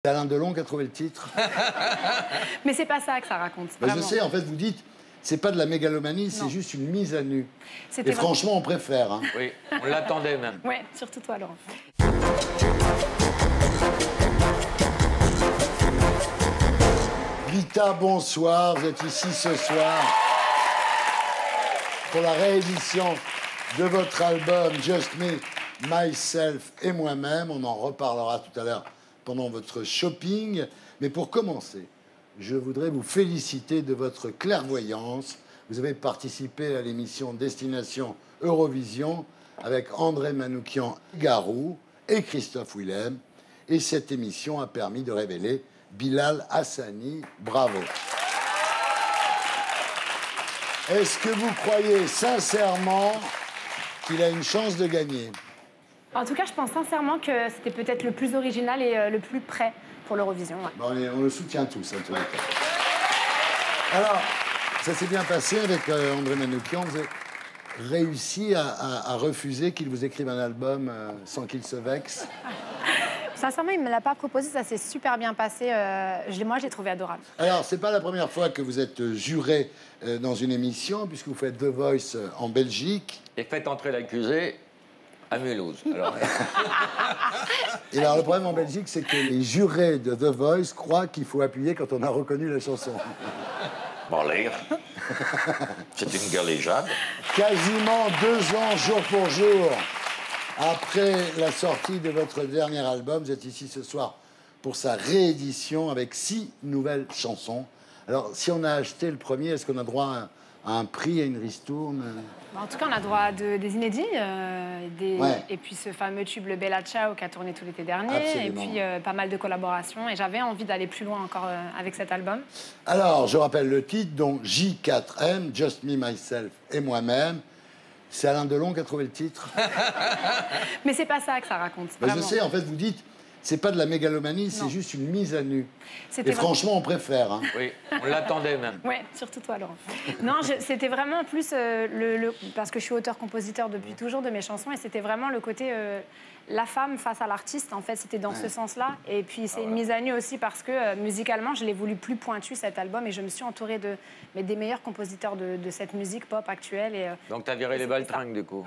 C'est Alain Delon qui a trouvé le titre. Mais c'est pas ça que ça raconte. Bah, je sais, en fait, vous dites, c'est pas de la mégalomanie, c'est juste une mise à nu. Et franchement, on préfère. Hein. Oui, on l'attendait même. Ouais, surtout toi, Laurent. Vita, bonsoir, vous êtes ici ce soir pour la réédition de votre album Just Me, Myself et Moi-même. On en reparlera tout à l'heure pendant votre shopping. Mais pour commencer, je voudrais vous féliciter de votre clairvoyance. Vous avez participé à l'émission Destination Eurovision avec André Manoukian-Garou et Christophe Willem. Et cette émission a permis de révéler Bilal Hassani. Bravo. Est-ce que vous croyez sincèrement qu'il a une chance de gagner? En tout cas, je pense sincèrement que c'était peut-être le plus original et le plus prêt pour l'Eurovision. Ouais. Bon, on le soutient tous, en tous les cas. Alors, ça s'est bien passé avec André Manoukian. Vous avez réussi à refuser qu'il vous écrive un album sans qu'il se vexe? Sincèrement, il ne me l'a pas proposé, ça s'est super bien passé. Moi, je l'ai trouvé adorable. Alors, c'est pas la première fois que vous êtes juré dans une émission, puisque vous faites The Voice en Belgique. Et faites entrer l'accusé à Mulhouse. Alors... Et alors, le problème en Belgique, c'est que les jurés de The Voice croient qu'il faut appuyer quand on a reconnu la chanson. Bon, l'air. C'est une galéjade. Quasiment 2 ans, jour pour jour, après la sortie de votre dernier album, vous êtes ici ce soir pour sa réédition avec 6 nouvelles chansons. Alors, si on a acheté le premier, est-ce qu'on a droit à un prix, à une ristourne? En tout cas, on a droit à des inédits, et puis ce fameux tube Le Bella Ciao qui a tourné tout l'été dernier, Absolument. et puis pas mal de collaborations. Et j'avais envie d'aller plus loin encore avec cet album. Alors, je rappelle le titre, donc J4M, Just Me, Myself et Moi-même. C'est Alain Delon qui a trouvé le titre. Mais c'est pas ça que ça raconte. Bah, je sais, en fait, vous dites, c'est pas de la mégalomanie, c'est juste une mise à nu. Et franchement, on préfère. Hein. Oui, on l'attendait même. Ouais, surtout toi, Laurent. Non, c'était vraiment plus parce que je suis auteur-compositeur depuis toujours de mes chansons, et c'était vraiment le côté la femme face à l'artiste. En fait, c'était dans ce sens-là. Et puis c'est une mise à nu aussi parce que musicalement, je l'ai voulu plus pointu cet album, et je me suis entourée des meilleurs compositeurs de cette musique pop actuelle. Et, donc t'as viré les baltringues du coup.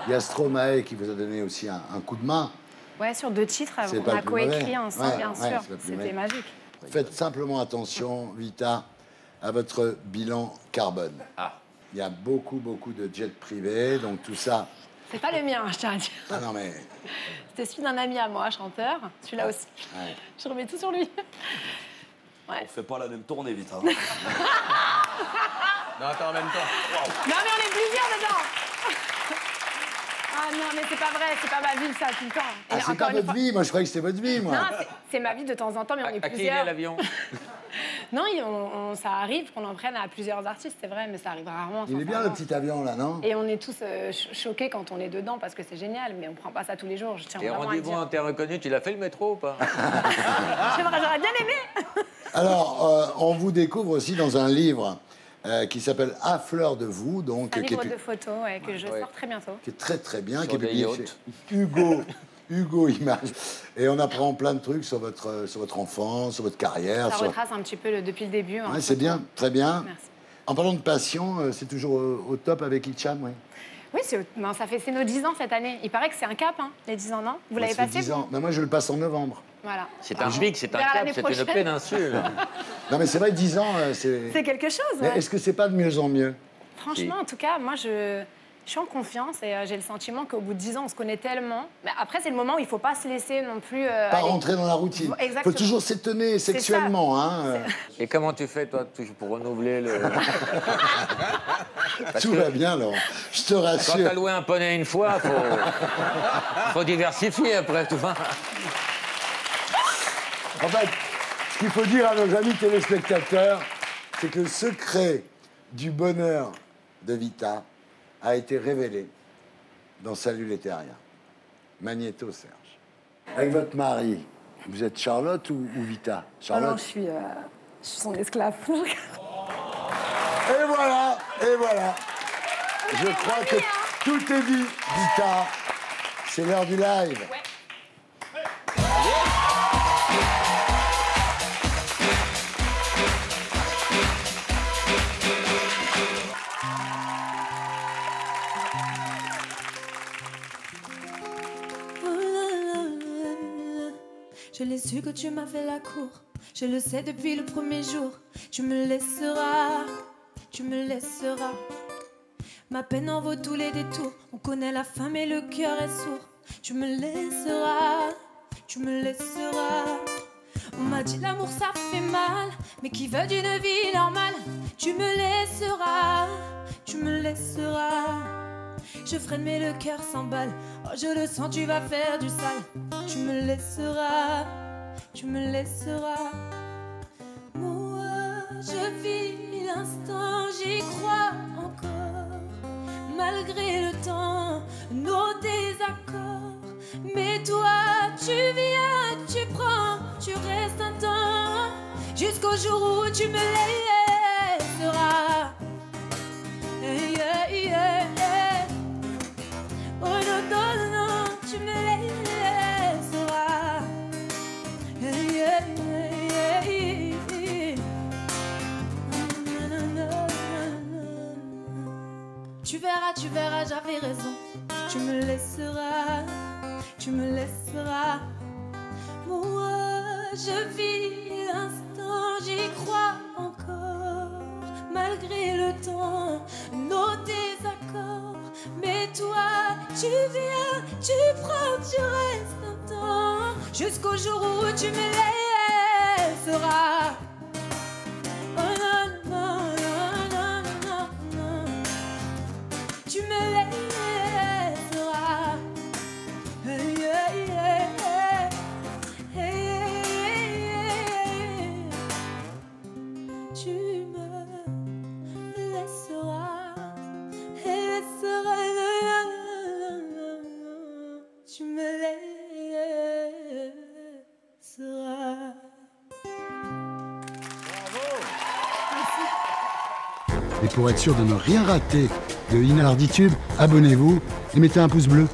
Il y a Stromae qui vous a donné aussi un coup de main. Ouais, sur 2 titres, on a coécrit ensemble, bien sûr. C'était magique. Faites simplement attention, Vita, à votre bilan carbone. Ah. Il y a beaucoup de jets privés, donc tout ça... C'est pas le mien, je tiens à dire. Ah non, mais... C'était celui d'un ami à moi, chanteur. Celui-là aussi. Ouais. Je remets tout sur lui. Ouais. On fait pas la même tournée, vite. Hein. Non, attends, en même temps. Wow. Non, mais on est plusieurs dedans. Ah non, mais c'est pas vrai, c'est pas ma vie, ça, tout le temps. Ah, c'est pas votre vie? Moi, je croyais que c'était votre vie, moi. Non, c'est ma vie de temps en temps, mais on est À qui plusieurs. il est l'avion? Non, ça arrive qu'on en prenne à plusieurs artistes, c'est vrai, mais ça arrive rarement. Il est bien, le petit avion, là, non? Et on est tous choqués quand on est dedans, parce que c'est génial, mais on prend pas ça tous les jours, je tiens Et vraiment à le dire. rendez-vous, t'es reconnu, tu l'as fait le métro ou pas? J'aurais bien aimé. Alors, on vous découvre aussi dans un livre qui s'appelle À fleur de vous. Donc, un livre de photos que je sors très bientôt. Qui est très bien, sur qui est publié chez Hugo Images. Et on apprend plein de trucs sur votre enfance, sur votre carrière. Ça retrace un petit peu depuis le début. Ouais, c'est bien, très bien. Merci. En parlant de passion, c'est toujours au top avec Hicham, oui. Oui, c'est nos 10 ans cette année. Il paraît que c'est un cap, hein, les 10 ans, non? Vous l'avez passé? 10 ans. Ben, moi, je le passe en novembre. Voilà. C'est un pic, c'est un cap, c'est une péninsule. Non, mais c'est vrai, 10 ans, c'est... C'est quelque chose, Mais est-ce que c'est pas de mieux en mieux? Franchement, en tout cas, moi, je suis en confiance, et j'ai le sentiment qu'au bout de 10 ans, on se connaît tellement. Mais après, c'est le moment où il ne faut pas se laisser non plus... Pas rentrer dans la routine. Il faut toujours s'étonner sexuellement. Hein. Et comment tu fais, toi, pour renouveler le... Tout va bien, Laurent. Je te rassure. Quand t'as loué un poney une fois, faut diversifier après, tout va. En fait, ce qu'il faut dire à nos amis téléspectateurs, c'est que le secret du bonheur de Vita a été révélé dans Salut les terriens. Magnéto Serge. Avec votre mari, vous êtes Charlotte ou Vita? Charlotte. Non, je suis son esclave. Et voilà. Je crois que tout est dit, Vita. C'est l'heure du live. Ouais. l'ai su que tu m'as fait la cour. Je le sais depuis le premier jour. Tu me laisseras, tu me laisseras. Ma peine en vaut tous les détours. On connaît la fin mais le cœur est sourd. Tu me laisseras, tu me laisseras. On m'a dit l'amour ça fait mal, mais qui veut d'une vie normale? Tu me laisseras, tu me laisseras. Je freine mais le cœur s'emballe. Oh je le sens, tu vas faire du sale. Tu me laisseras, tu me laisseras. Moi je vis l'instant, j'y crois encore. Malgré le temps, nos désaccords. Mais toi tu viens, tu prends, tu restes un temps. Jusqu'au jour où tu me laisseras. Yeah, yeah, yeah. Oh non, non, non, tu me laisseras. Yeah, yeah, yeah. Tu verras, j'avais raison. Tu me laisseras, tu me laisseras. Moi, je vis l'instant, j'y crois encore. Malgré le temps, nos désaccords. Mais toi, tu viens, tu prends, tu restes un temps. Jusqu'au jour où tu me laisseras. Oh non, non, non, non, non, non. Tu me laisseras. Hey, hey, hey, hey, hey, hey. Tu me laisseras. Tu me laisseras. Et pour être sûr de ne rien rater de Inarditube, abonnez-vous et mettez un pouce bleu.